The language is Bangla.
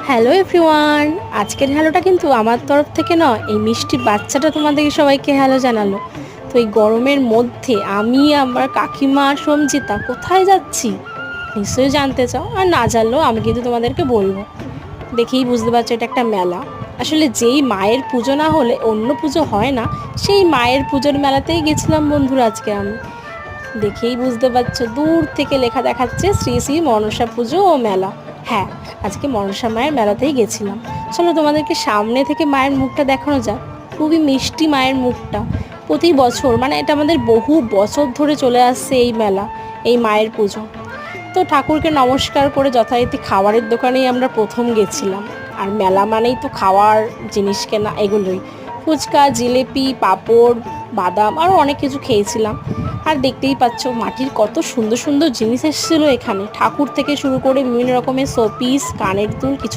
হ্যালো এভরিওয়ান, আজকের হ্যালোটা কিন্তু আমার তরফ থেকে নয়, এই মিষ্টি বাচ্চাটা তোমাদেরকে সবাইকে হ্যালো জানালো। তো এই গরমের মধ্যে আমি আমার কাকিমা আর সঞ্জিতা কোথায় যাচ্ছি নিশ্চয়ই জানতে চাও, আর না জানলেও আমি কিন্তু তোমাদেরকে বলবো। দেখেই বুঝতে পারছো এটা একটা মেলা। আসলে যেই মায়ের পুজো না হলে অন্য পুজো হয় না, সেই মায়ের পুজোর মেলাতেই গেছিলাম বন্ধুরা আজকে আমি। দেখেই বুঝতে পারছো দূর থেকে লেখা দেখাচ্ছে শ্রী শ্রী মনসা পুজো ও মেলা। হ্যাঁ, আজকে মনসা মায়ের মেলাতেই গেছিলাম। চলো তোমাদেরকে সামনে থেকে মায়ের মুখটা দেখানো যাক। খুবই মিষ্টি মায়ের মুখটা। প্রতি বছর মানে এটা আমাদের বহু বছর ধরে চলে আসছে এই মেলা, এই মায়ের পুজো। তো ঠাকুরকে নমস্কার করে যথারীতি খাবারের দোকানেই আমরা প্রথম গেছিলাম। আর মেলা মানেই তো খাওয়ার জিনিস কেনা, এগুলোই ফুচকা, জিলেপি, পাঁপড়, বাদাম আরও অনেক কিছু খেয়েছিলাম। আর দেখতেই পাচ্ছ মাটির কত সুন্দর সুন্দর জিনিস এসেছিলো এখানে, ঠাকুর থেকে শুরু করে বিভিন্ন রকমের শোপিস, কানের দুল, কিছু